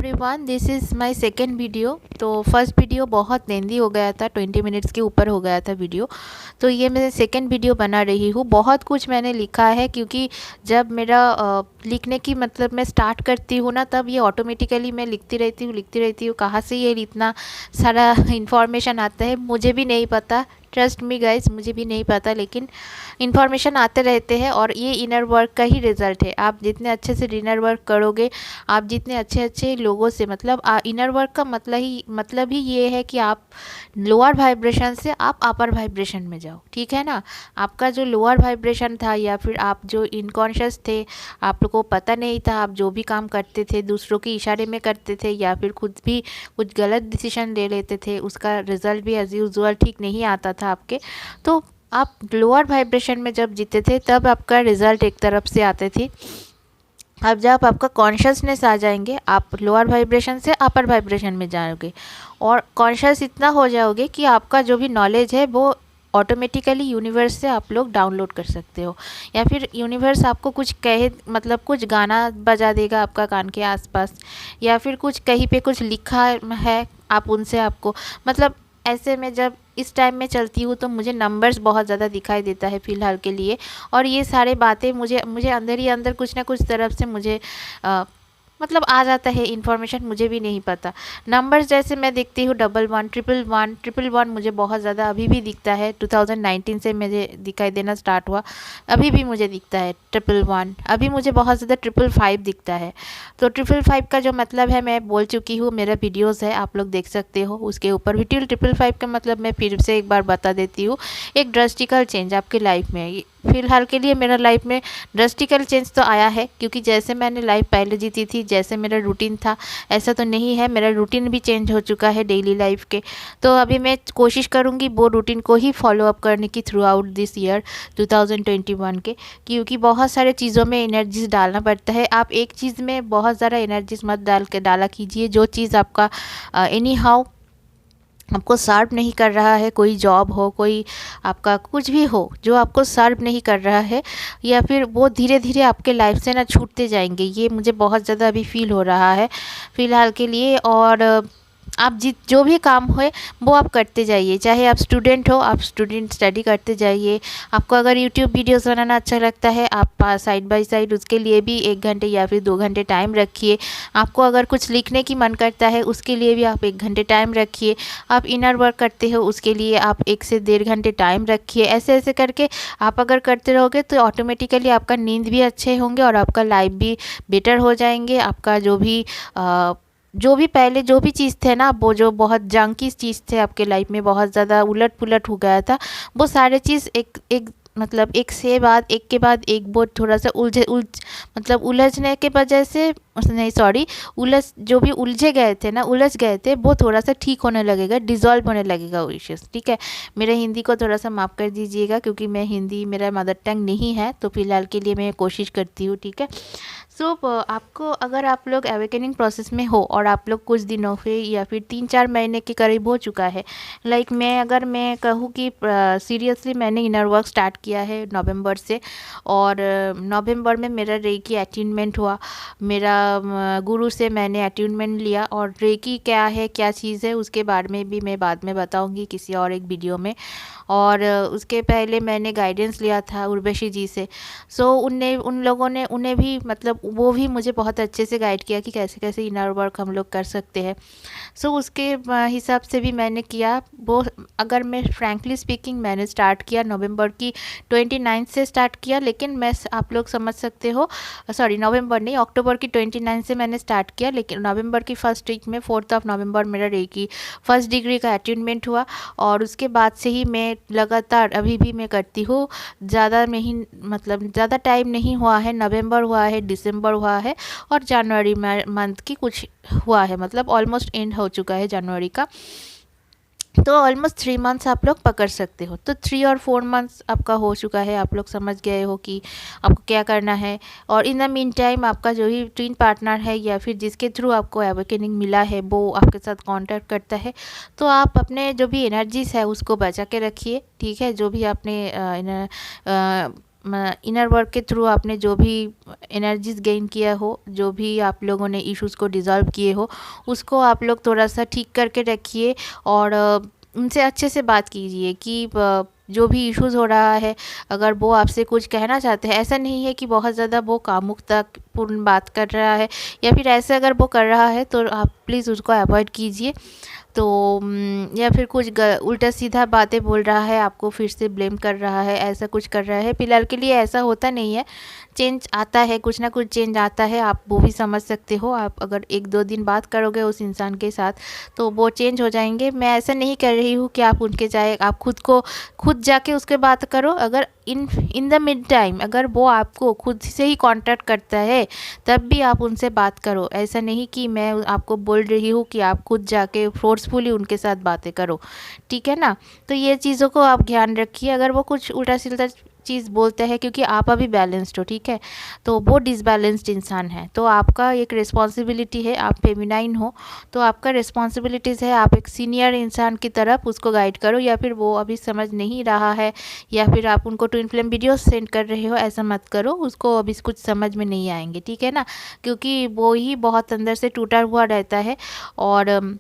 Everyone, this is my second video. तो first video बहुत लेंदी हो गया था, 20 मिनट्स के ऊपर हो गया था वीडियो। तो ये मैं सेकेंड वीडियो बना रही हूँ। बहुत कुछ मैंने लिखा है क्योंकि जब मेरा लिखने की मतलब मैं स्टार्ट करती हूँ ना, तब ये ऑटोमेटिकली मैं लिखती रहती हूँ। कहाँ से ये इतना सारा इंफॉर्मेशन आता है मुझे भी नहीं पता। ट्रस्ट मी गाइस, मुझे भी नहीं पता, लेकिन इन्फॉर्मेशन आते रहते हैं और ये इनर वर्क का ही रिज़ल्ट है। आप जितने अच्छे से इनर वर्क करोगे, आप जितने अच्छे अच्छे लोगों से मतलब इनर वर्क का मतलब ही ये है कि आप लोअर वाइब्रेशन से आप अपर वाइब्रेशन में जाओ, ठीक है ना। आपका जो लोअर वाइब्रेशन था या फिर आप जो इनकॉन्शियस थे, आप लोग को पता नहीं था, आप जो भी काम करते थे दूसरों के इशारे में करते थे या फिर खुद भी कुछ गलत डिसीजन ले लेते थे, उसका रिज़ल्ट भी एज यूजुअल ठीक नहीं आता था आपके। तो आप लोअर वाइब्रेशन में जब जीते थे तब आपका रिज़ल्ट एक तरफ से आते थे। अब जब आपका कॉन्शियसनेस आ जाएंगे, आप लोअर वाइब्रेशन से अपर वाइब्रेशन में जाओगे और कॉन्शियस इतना हो जाओगे कि आपका जो भी नॉलेज है वो ऑटोमेटिकली यूनिवर्स से आप लोग डाउनलोड कर सकते हो, या फिर यूनिवर्स आपको कुछ कहे, मतलब कुछ गाना बजा देगा आपका कान के आसपास, या फिर कुछ कहीं पे कुछ लिखा है आप उनसे आपको मतलब ऐसे में जब इस टाइम में चलती हूँ तो मुझे नंबर्स बहुत ज़्यादा दिखाई देता है फ़िलहाल के लिए। और ये सारे बातें मुझे मुझे अंदर ही अंदर कुछ ना कुछ तरफ से मुझे मतलब आ जाता है इन्फॉर्मेशन, मुझे भी नहीं पता। नंबर्स जैसे मैं देखती हूँ 11 111 मुझे बहुत ज़्यादा अभी भी दिखता है। 2019 से मुझे दिखाई देना स्टार्ट हुआ, अभी भी मुझे दिखता है 111। अभी मुझे बहुत ज़्यादा 555 दिखता है। तो 555 का जो मतलब है मैं बोल चुकी हूँ, मेरा वीडियोज़ है आप लोग देख सकते हो उसके ऊपर भी। 555 का मतलब मैं फिर से एक बार बता देती हूँ, एक ड्रास्टिकल चेंज आपकी लाइफ में। फ़िलहाल के लिए मेरा लाइफ में ड्रास्टिकल चेंज तो आया है, क्योंकि जैसे मैंने लाइफ पहले जीती थी, जैसे मेरा रूटीन था ऐसा तो नहीं है, मेरा रूटीन भी चेंज हो चुका है डेली लाइफ के। तो अभी मैं कोशिश करूँगी वो रूटीन को ही फॉलो अप करने की थ्रू आउट दिस ईयर 2021 के, क्योंकि बहुत सारे चीज़ों में एनर्जीज डालना पड़ता है। आप एक चीज़ में बहुत ज़्यादा एनर्जीज मत डाला कीजिए। जो चीज़ आपका एनी हाउ आपको सर्व नहीं कर रहा है, कोई जॉब हो, कोई आपका कुछ भी हो जो आपको सर्व नहीं कर रहा है, या फिर वो धीरे धीरे आपके लाइफ से ना छूटते जाएंगे, ये मुझे बहुत ज़्यादा अभी फील हो रहा है फ़िलहाल के लिए। और आप जो भी काम हो वो आप करते जाइए, चाहे आप स्टूडेंट हो, आप स्टडी करते जाइए। आपको अगर यूट्यूब वीडियोस बनाना अच्छा लगता है, आप साइड बाय साइड उसके लिए भी 1 घंटे या फिर 2 घंटे टाइम रखिए। आपको अगर कुछ लिखने की मन करता है उसके लिए भी आप 1 घंटे टाइम रखिए। आप इनर वर्क करते हो उसके लिए आप 1 से 1.5 घंटे टाइम रखिए। ऐसे ऐसे करके आप अगर करते रहोगे तो ऑटोमेटिकली आपका नींद भी अच्छे होंगे और आपका लाइफ भी बेटर हो जाएंगे। आपका जो भी पहले जो भी चीज़ थे ना, वो जो बहुत जंकी चीज़ थे आपके लाइफ में, बहुत ज़्यादा उलट पुलट हो गया था, वो सारे चीज़ एक एक मतलब एक से बाद एक के बाद एक वो थोड़ा सा मतलब उलझने के वजह से, नहीं सॉरी, जो भी उलझ गए थे वो थोड़ा सा ठीक होने लगेगा, डिज़ोल्व होने लगेगा वो इश्यूज़, ठीक है। मेरे हिंदी को थोड़ा सा माफ़ कर दीजिएगा, क्योंकि मैं हिंदी मेरा मदर टंग नहीं है, तो फिलहाल के लिए मैं कोशिश करती हूँ, ठीक है। सो आपको अगर आप लोग अवेकनिंग प्रोसेस में हो और आप लोग कुछ दिनों से या फिर 3-4 महीने के करीब हो चुका है, लाइक मैं कहूँ कि सीरियसली मैंने इनर वर्क स्टार्ट किया है नवंबर से, और नवंबर में मेरा रेकी अटैनमेंट हुआ। मेरा गुरु से मैंने अटैनमेंट लिया, और रेकी क्या है, क्या चीज़ है, उसके बारे में भी मैं बाद में बताऊँगी किसी और एक वीडियो में। और उसके पहले मैंने गाइडेंस लिया था उर्वशी जी से। सो उन लोगों ने उन्हें भी मतलब वो भी मुझे बहुत अच्छे से गाइड किया कि कैसे कैसे इनर वर्क हम लोग कर सकते हैं। सो उसके हिसाब से भी मैंने किया वो। अगर मैं फ्रैंकली स्पीकिंग, मैंने स्टार्ट किया नवंबर की 29 से स्टार्ट किया, लेकिन मैं आप लोग समझ सकते हो, सॉरी नवंबर नहीं, अक्टूबर की 29 से मैंने स्टार्ट किया, लेकिन नवंबर की फर्स्ट वीक में 4 नवंबर मेरा रेकी फर्स्ट डिग्री का अटैनमेंट हुआ। और उसके बाद से ही मैं लगातार अभी भी मैं करती हूँ। ज़्यादा नहीं, मतलब ज़्यादा टाइम नहीं हुआ है, नवंबर हुआ है, दिसंबर हुआ है, और जनवरी मंथ की कुछ हुआ है, मतलब ऑलमोस्ट एंड हो चुका है जनवरी का। तो ऑलमोस्ट 3 मंथ्स आप लोग पकड़ सकते हो। तो 3 और 4 मंथ्स आपका हो चुका है, आप लोग समझ गए हो कि आपको क्या करना है। और इन द मीन टाइम आपका जो ही ट्विन पार्टनर है या फिर जिसके थ्रू आपको अवेकनिंग मिला है वो आपके साथ कांटेक्ट करता है, तो आप अपने जो भी एनर्जीज है उसको बचा के रखिए, ठीक है। जो भी आपने इनर वर्क के थ्रू आपने जो भी एनर्जीज गेन किया हो, जो भी आप लोगों ने इश्यूज़ को डिज़ॉल्व किए हो, उसको आप लोग थोड़ा सा ठीक करके रखिए और उनसे अच्छे से बात कीजिए कि जो भी इश्यूज़ हो रहा है, अगर वो आपसे कुछ कहना चाहते हैं, ऐसा नहीं है कि बहुत ज़्यादा वो कामुकतापूर्ण बात कर रहा है या फिर ऐसे अगर वो कर रहा है तो आप प्लीज़ उसको अवॉइड कीजिए। तो या फिर कुछ उल्टा सीधा बातें बोल रहा है, आपको फिर से ब्लेम कर रहा है, ऐसा कुछ कर रहा है, फ़िलहाल के लिए ऐसा होता नहीं है। चेंज आता है, कुछ ना कुछ चेंज आता है, आप वो भी समझ सकते हो। आप अगर 1-2 दिन बात करोगे उस इंसान के साथ तो वो चेंज हो जाएंगे। मैं ऐसा नहीं कर रही हूँ कि आप उनके जाए, आप खुद जाके उसके बात करो। अगर इन द मिड टाइम अगर वो आपको खुद से ही कांटेक्ट करता है तब भी आप उनसे बात करो। ऐसा नहीं कि मैं आपको बोल रही हूँ कि आप खुद जाके फोर्सफुली उनके साथ बातें करो, ठीक है ना। तो ये चीज़ों को आप ध्यान रखिए। अगर वो कुछ उल्टा सीधा चीज़ बोलते हैं, क्योंकि आप अभी बैलेंस्ड हो, ठीक है, तो वो डिसबैलेंस्ड इंसान है, तो आपका एक रिस्पॉन्सिबिलिटी है, आप फेमिनाइन हो तो आपका रिस्पॉन्सिबिलिटीज़ है, आप एक सीनियर इंसान की तरफ उसको गाइड करो। या फिर वो अभी समझ नहीं रहा है या फिर आप उनको ट्विन फ्लेम वीडियो सेंड कर रहे हो, ऐसा मत करो, उसको अभी कुछ समझ में नहीं आएंगे, ठीक है ना, क्योंकि वो ही बहुत अंदर से टूटा हुआ रहता है। और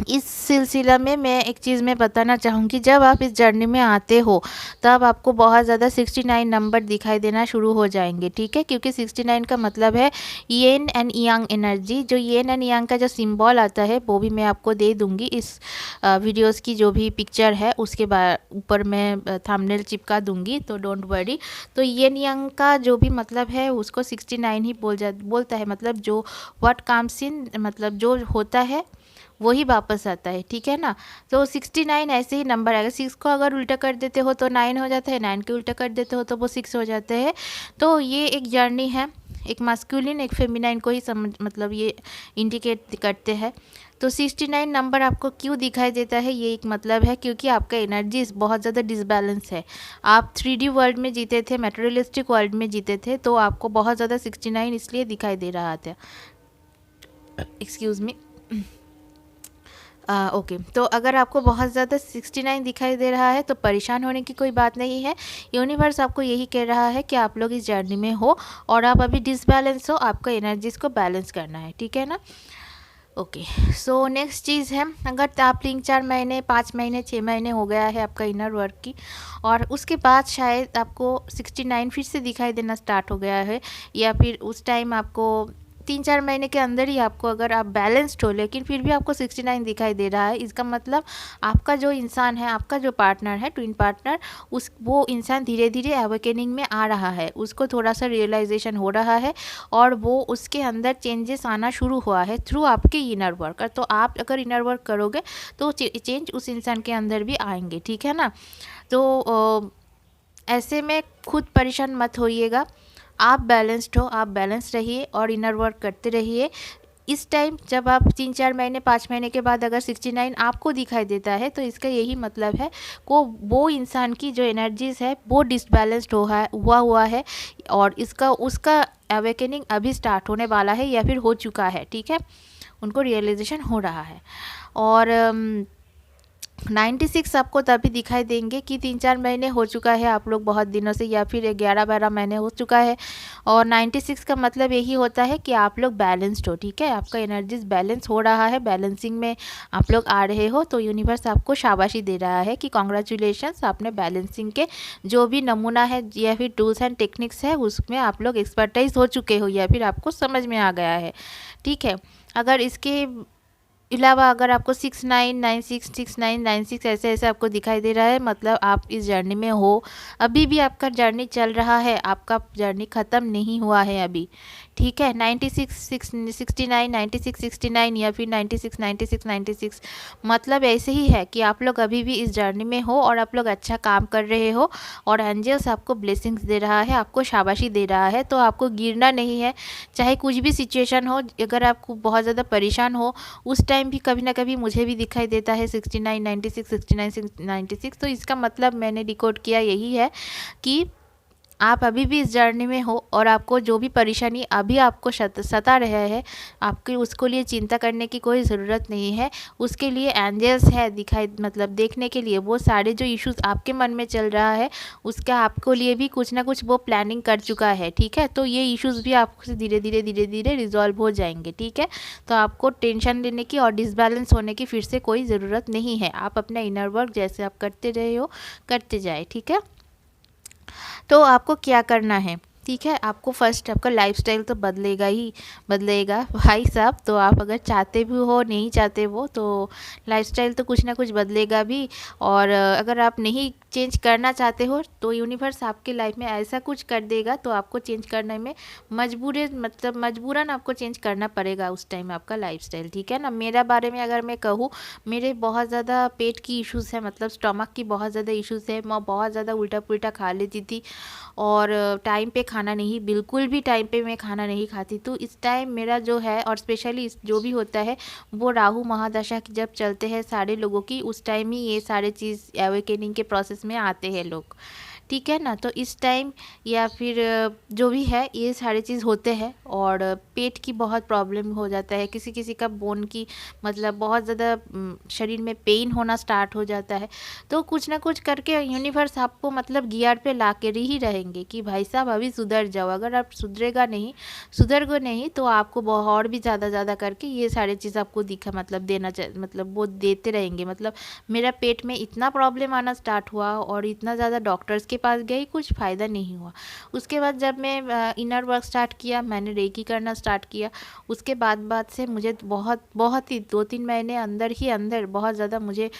इस सिलसिला में मैं एक चीज़ मैं बताना चाहूँगी, जब आप इस जर्नी में आते हो तब आपको बहुत ज़्यादा 69 नंबर दिखाई देना शुरू हो जाएंगे, ठीक है, क्योंकि 69 का मतलब है येन एंड यांग एनर्जी। जो येन एंड यांग का जो सिंबल आता है वो भी मैं आपको दे दूँगी इस वीडियोस की जो भी पिक्चर है उसके ऊपर मैं थंबनेल चिपका दूँगी, तो डोंट वरी। तो येन यांग का जो भी मतलब है उसको 69 ही बोलता है, मतलब जो व्हाट कम्स इन, मतलब जो होता है वही वापस आता है, ठीक है ना। तो 69 ऐसे ही नंबर आएगा। 6 को अगर उल्टा कर देते हो तो 9 हो जाता है, 9 को उल्टा कर देते हो तो वो 6 हो जाते हैं। तो ये एक जर्नी है, एक मास्कुलिन एक फेमिनाइन को ही मतलब ये इंडिकेट करते हैं। तो 69 नंबर आपको क्यों दिखाई देता है, ये एक मतलब है क्योंकि आपका एनर्जी बहुत ज़्यादा डिसबैलेंस है। आप 3D वर्ल्ड में जीते थे, मेटेरियलिस्टिक वर्ल्ड में जीते थे, तो आपको बहुत ज़्यादा 69 इसलिए दिखाई दे रहा था। Excuse me. ओके, तो अगर आपको बहुत ज़्यादा 69 दिखाई दे रहा है तो परेशान होने की कोई बात नहीं है। यूनिवर्स आपको यही कह रहा है कि आप लोग इस जर्नी में हो और आप अभी डिसबैलेंस हो, आपको एनर्जीज को बैलेंस करना है, ठीक है ना। ओके, सो नेक्स्ट चीज़ है, अगर आप 3-4 महीने 5 महीने 6 महीने हो गया है आपका इनर वर्क की और उसके बाद शायद आपको 69 फिर से दिखाई देना स्टार्ट हो गया है, या फिर उस टाइम आपको 3-4 महीने के अंदर ही आपको, अगर आप बैलेंस्ड हो लेकिन फिर भी आपको 69 दिखाई दे रहा है, इसका मतलब आपका जो इंसान है, आपका जो पार्टनर है, ट्विन पार्टनर, वो इंसान धीरे धीरे अवेकनिंग में आ रहा है, उसको थोड़ा सा रियलाइजेशन हो रहा है और वो उसके अंदर चेंजेस आना शुरू हुआ है थ्रू आपके इनर वर्क। तो आप अगर इनर वर्क करोगे तो चेंज उस इंसान के अंदर भी आएंगे, ठीक है ना। तो ऐसे में खुद परेशान मत होइएगा, आप बैलेंस्ड हो, आप बैलेंस रहिए और इनर वर्क करते रहिए। इस टाइम जब आप 3-4 महीने 5 महीने के बाद अगर 69 आपको दिखाई देता है तो इसका यही मतलब है को वो इंसान की जो एनर्जीज़ है वो डिसबैलेंस्ड हुआ है और उसका अवेकनिंग अभी स्टार्ट होने वाला है या फिर हो चुका है, ठीक है, उनको रियलाइजेशन हो रहा है। और 96 आपको तभी दिखाई देंगे कि 3-4 महीने हो चुका है आप लोग बहुत दिनों से, या फिर 11-12 महीने हो चुका है। और 96 का मतलब यही होता है कि आप लोग बैलेंस्ड हो, ठीक है, आपका एनर्जीज बैलेंस हो रहा है, बैलेंसिंग में आप लोग आ रहे हो। तो यूनिवर्स आपको शाबाशी दे रहा है कि कॉन्ग्रेचुलेशंस, आपने बैलेंसिंग के जो भी नमूना है या फिर टूल्स एंड टेक्निक्स है उसमें आप लोग एक्सपर्टाइज हो चुके हो या फिर आपको समझ में आ गया है, ठीक है। अगर इसके अलावा अगर आपको 6996 6996 ऐसे ऐसे आपको दिखाई दे रहा है, मतलब आप इस जर्नी में हो, अभी भी आपका जर्नी चल रहा है, आपका जर्नी ख़त्म नहीं हुआ है अभी, ठीक है। 96 69 96 69 या फिर 96 96 96 मतलब ऐसे ही है कि आप लोग अभी भी इस जर्नी में हो और आप लोग अच्छा काम कर रहे हो और एंजल्स आपको ब्लेसिंग्स दे रहा है, आपको शाबाशी दे रहा है। तो आपको गिरना नहीं है, चाहे कुछ भी सिचुएशन हो। अगर आपको बहुत ज़्यादा परेशान हो उस टाइम भी कभी ना कभी मुझे भी दिखाई देता है 69 96 69 96, तो इसका मतलब मैंने डिकोड किया यही है कि आप अभी भी इस जर्नी में हो और आपको जो भी परेशानी अभी आपको सता रहा है, आपकी उसको लिए चिंता करने की कोई ज़रूरत नहीं है। उसके लिए एंजल्स है दिखाई, मतलब देखने के लिए। वो सारे जो इश्यूज़ आपके मन में चल रहा है उसका आपको लिए भी कुछ ना कुछ वो प्लानिंग कर चुका है, ठीक है। तो ये इश्यूज़ भी आपसे धीरे धीरे रिजॉल्व हो जाएंगे, ठीक है। तो आपको टेंशन लेने की और डिसबैलेंस होने की फिर से कोई ज़रूरत नहीं है। आप अपना इनर वर्क जैसे आप करते रहे हो करते जाए, ठीक है। तो आपको क्या करना है, ठीक है। आपको फर्स्ट आपका लाइफस्टाइल तो बदलेगा ही बदलेगा भाई साहब। तो आप अगर चाहते भी हो नहीं चाहते हो तो लाइफस्टाइल तो कुछ ना कुछ बदलेगा भी। और अगर आप नहीं चेंज करना चाहते हो तो यूनिवर्स आपके लाइफ में ऐसा कुछ कर देगा, तो आपको चेंज करने में मजबूरन आपको चेंज करना पड़ेगा उस टाइम आपका लाइफस्टाइल, ठीक है ना। मेरा बारे में अगर मैं कहूँ, मेरे बहुत ज़्यादा पेट की इश्यूज़ है, मतलब स्टमक की बहुत ज़्यादा इश्यूज़ है। मैं बहुत ज़्यादा उल्टा पुल्टा खा लेती थी और टाइम पे खाना नहीं, बिल्कुल भी टाइम पे मैं खाना नहीं खाती। तो इस टाइम मेरा जो है, और स्पेशली जो भी होता है वो राहु महादशा जब चलते हैं सारे लोगों की, उस टाइम ही ये सारे चीज़ अवेकनिंग के प्रोसेस में आते हैं लोग, ठीक है ना। तो इस टाइम या फिर जो भी है ये सारी चीज़ होते हैं। और पेट की बहुत प्रॉब्लम हो जाता है, किसी किसी का बोन की, मतलब बहुत ज़्यादा शरीर में पेन होना स्टार्ट हो जाता है। तो कुछ ना कुछ करके यूनिवर्स आपको मतलब गियर पे ला के ही रहेंगे कि भाई साहब अभी सुधर जाओ। अगर आप सुधर गो नहीं तो आपको बहुत और भी ज़्यादा करके ये सारी चीज़ आपको दिखा, मतलब देना चाहिए, मतलब वो देते रहेंगे। मतलब मेरा पेट में इतना प्रॉब्लम आना स्टार्ट हुआ और इतना ज़्यादा डॉक्टर्स के पास गई, कुछ फ़ायदा नहीं हुआ। उसके बाद जब मैं इनर वर्क स्टार्ट किया, मैंने रेकी करना स्टार्ट किया। उसके बाद से मुझे बहुत ही 2-3 महीने अंदर ही अंदर बहुत ज़्यादा मुझे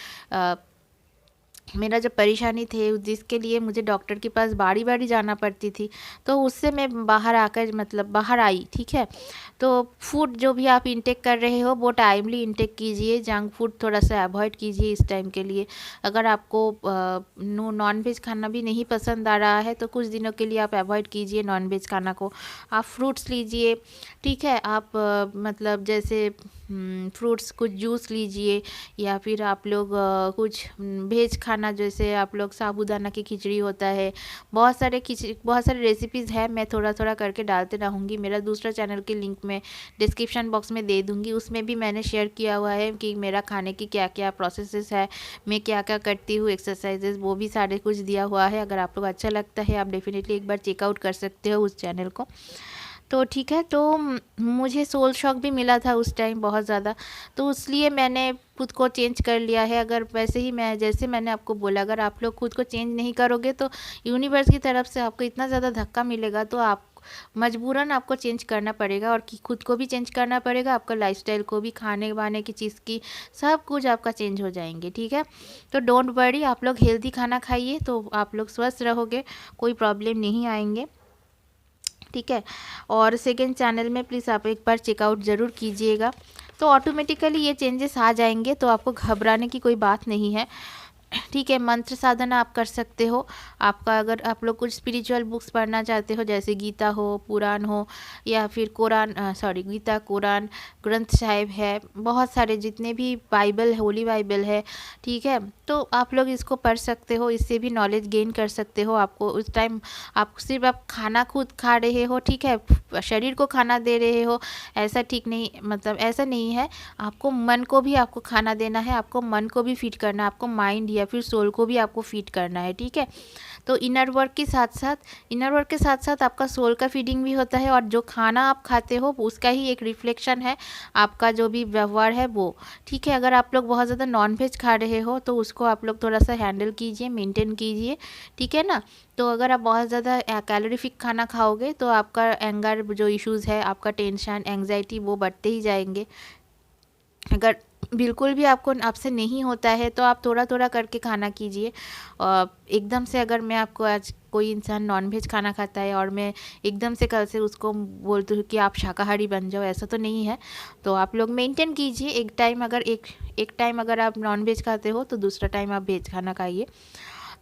मेरा जो परेशानी थे जिसके लिए मुझे डॉक्टर के पास बारी बारी जाना पड़ती थी, तो उससे मैं बाहर आकर, मतलब बाहर आई, ठीक है। तो फूड जो भी आप इंटेक कर रहे हो वो टाइमली इंटेक कीजिए। जंक फूड थोड़ा सा अवॉइड कीजिए इस टाइम के लिए। अगर आपको नॉन वेज खाना भी नहीं पसंद आ रहा है तो कुछ दिनों के लिए आप अवॉइड कीजिए नॉन वेज खाना को। आप फ्रूट्स लीजिए, ठीक है। आप मतलब जैसे फ्रूट्स कुछ जूस लीजिए, या फिर आप लोग कुछ वेज खाना, जैसे आप लोग साबूदाना की खिचड़ी होता है, बहुत सारे रेसिपीज़ है। मैं थोड़ा थोड़ा करके डालते रहूँगी। मेरा दूसरा चैनल की लिंक मैं डिस्क्रिप्शन बॉक्स में दे दूँगी। उसमें भी मैंने शेयर किया हुआ है कि मेरा खाने की क्या क्या प्रोसेसेस है, मैं क्या क्या करती हूँ, एक्सरसाइजेज, वो भी सारे कुछ दिया हुआ है। अगर आप लोग अच्छा लगता है आप डेफिनेटली एक बार चेकआउट कर सकते हो उस चैनल को। तो ठीक है। तो मुझे सोल शॉक भी मिला था उस टाइम बहुत ज़्यादा, तो इसलिए मैंने खुद को चेंज कर लिया है। अगर वैसे ही मैं, जैसे मैंने आपको बोला, अगर आप लोग खुद को चेंज नहीं करोगे तो यूनिवर्स की तरफ से आपको इतना ज़्यादा धक्का मिलेगा, तो आप मजबूरन आपको चेंज करना पड़ेगा। और खुद को भी चेंज करना पड़ेगा, आपका लाइफस्टाइल को भी, खाने वाने की चीज़ की, सब कुछ आपका चेंज हो जाएंगे, ठीक है। तो डोंट वरी, आप लोग हेल्दी खाना खाइए तो आप लोग स्वस्थ रहोगे, कोई प्रॉब्लम नहीं आएंगे, ठीक है। और सेकंड चैनल में प्लीज़ आप एक बार चेकआउट ज़रूर कीजिएगा, तो ऑटोमेटिकली ये चेंजेस आ जाएंगे। तो आपको घबराने की कोई बात नहीं है, ठीक है। मंत्र साधना आप कर सकते हो। आपका अगर आप लोग कुछ स्पिरिचुअल बुक्स पढ़ना चाहते हो, जैसे गीता हो, पुराण हो, या फिर गीता, कुरान, ग्रंथ साहिब है, बहुत सारे जितने भी बाइबल, होली बाइबल है, ठीक है। तो आप लोग इसको पढ़ सकते हो, इससे भी नॉलेज गेन कर सकते हो। आपको उस टाइम आप सिर्फ आप खाना खुद खा रहे हो, ठीक है, शरीर को खाना दे रहे हो, ऐसा ठीक नहीं, मतलब ऐसा नहीं है। आपको मन को भी आपको खाना देना है, आपको मन को भी फीड करना है, आपको माइंड या फिर सोल को भी आपको फीड करना है, ठीक है। तो इनर वर्क के साथ साथ आपका सोल का फीडिंग भी होता है। और जो खाना आप खाते हो उसका ही एक रिफ्लेक्शन है आपका जो भी व्यवहार है वो, ठीक है। अगर आप लोग बहुत ज़्यादा नॉन वेज खा रहे हो तो उसको आप लोग थोड़ा सा हैंडल कीजिए, मेंटेन कीजिए, ठीक है ना। तो अगर आप बहुत ज़्यादा कैलोरीफिक खाना खाओगे तो आपका एंगर जो इश्यूज़ है, आपका टेंशन, एंग्जाइटी, वो बढ़ते ही जाएंगे। अगर बिल्कुल भी आपसे नहीं होता है तो आप थोड़ा थोड़ा करके खाना कीजिए। एकदम से अगर मैं आपको, आज कोई इंसान नॉनवेज खाना खाता है और मैं एकदम से कल से उसको बोलती हूँ कि आप शाकाहारी बन जाओ, ऐसा तो नहीं है। तो आप लोग मेंटेन कीजिए। एक टाइम अगर आप नॉनवेज खाते हो तो दूसरा टाइम आप वेज खाना खाइए।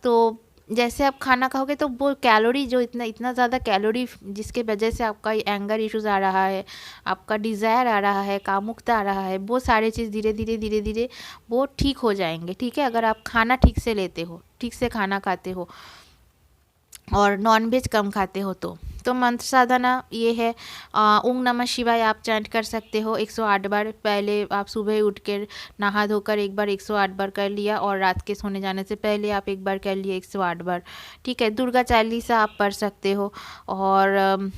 तो जैसे आप खाना खाओगे तो वो कैलोरी जो इतना ज़्यादा कैलोरी जिसके वजह से आपका एंगर इश्यूज़ आ रहा है, आपका डिज़ायर आ रहा है, कामुकता आ रहा है, वो सारे चीज़ धीरे धीरे वो ठीक हो जाएंगे, ठीक है। अगर आप खाना ठीक से लेते हो, ठीक से खाना खाते हो, और नॉनवेज कम खाते हो तो मंत्र साधना ये है। ओम नमः शिवाय आप चैंट कर सकते हो 108 बार। पहले आप सुबह उठ कर नहा धोकर एक बार 108 बार कर लिया, और रात के सोने जाने से पहले आप एक बार कर लिए 108 बार। ठीक है, दुर्गा चालीसा आप पढ़ सकते हो, और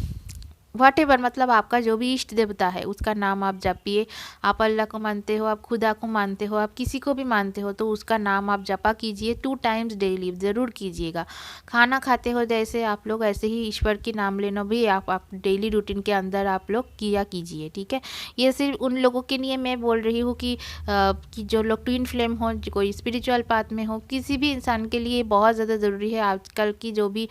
व्हाटएवर, मतलब आपका जो भी इष्ट देवता है उसका नाम आप जपिए। आप अल्लाह को मानते हो, आप खुदा को मानते हो, आप किसी को भी मानते हो, तो उसका नाम आप जपा कीजिए 2 टाइम्स डेली, ज़रूर कीजिएगा। खाना खाते हो जैसे आप लोग, ऐसे ही ईश्वर की नाम लेना भी आप डेली रूटीन के अंदर आप लोग किया कीजिए। ठीक है, ये सिर्फ उन लोगों के लिए मैं बोल रही हूँ कि जो लोग ट्विन फ्लेम हो, कोई स्पिरिचुअल पाथ में हो, किसी भी इंसान के लिए बहुत ज़्यादा ज़रूरी है। आजकल की जो भी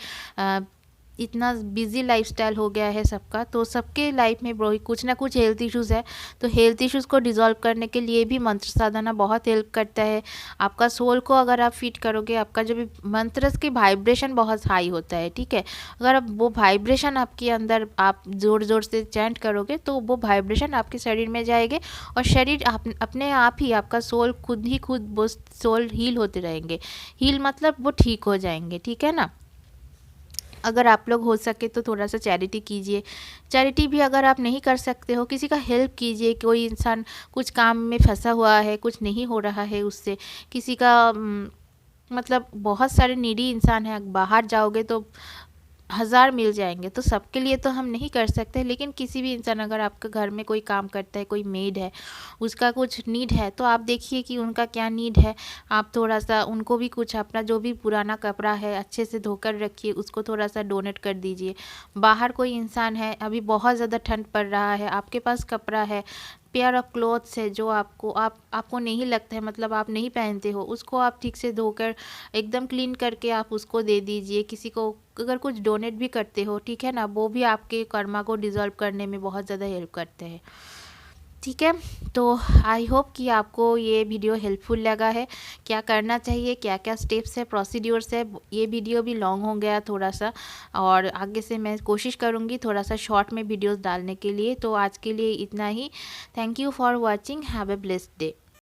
इतना बिजी लाइफस्टाइल हो गया है सबका, तो सबके लाइफ में कुछ ना कुछ हेल्थ इश्यूज़ है। तो हेल्थ इश्यूज़ को डिसॉल्व करने के लिए भी मंत्र साधना बहुत हेल्प करता है। आपका सोल को अगर आप फिट करोगे, आपका जो भी मंत्र की वाइब्रेशन बहुत हाई होता है। ठीक है, अगर आप वो वाइब्रेशन आपके अंदर आप ज़ोर ज़ोर से चैंट करोगे, तो वो वाइब्रेशन आपके शरीर में जाएंगे, और शरीर अपने आप ही, आपका सोल खुद वो सोल हील होते रहेंगे। हील मतलब वो ठीक हो जाएंगे। ठीक है ना। अगर आप लोग हो सके तो थोड़ा सा चैरिटी कीजिए। चैरिटी भी अगर आप नहीं कर सकते हो, किसी का हेल्प कीजिए। कोई इंसान कुछ काम में फंसा हुआ है, कुछ नहीं हो रहा है उससे, किसी का मतलब बहुत सारे नीडी इंसान है, बाहर जाओगे तो 1000 मिल जाएंगे, तो सबके लिए तो हम नहीं कर सकते, लेकिन किसी भी इंसान, अगर आपके घर में कोई काम करता है, कोई मेड है, उसका कुछ नीड है, तो आप देखिए कि उनका क्या नीड है। आप थोड़ा सा उनको भी कुछ अपना जो भी पुराना कपड़ा है अच्छे से धोकर रखिए, उसको थोड़ा सा डोनेट कर दीजिए। बाहर कोई इंसान है, अभी बहुत ज़्यादा ठंड पड़ रहा है, आपके पास कपड़ा है, पेयर ऑफ क्लॉथ्स है जो आपको नहीं लगता है, मतलब आप नहीं पहनते हो, उसको आप ठीक से धोकर एकदम क्लीन करके आप उसको दे दीजिए। किसी को अगर कुछ डोनेट भी करते हो, ठीक है ना, वो भी आपके कर्मा को डिज़ोल्व करने में बहुत ज़्यादा हेल्प करते हैं। ठीक है, तो आई होप कि आपको ये वीडियो हेल्पफुल लगा है। क्या करना चाहिए, क्या क्या स्टेप्स है, प्रोसीड्योर्स है। ये वीडियो भी लॉन्ग हो गया थोड़ा सा, और आगे से मैं कोशिश करूँगी थोड़ा सा शॉर्ट में वीडियोस डालने के लिए। तो आज के लिए इतना ही। Thank you for watching. Have a blessed day.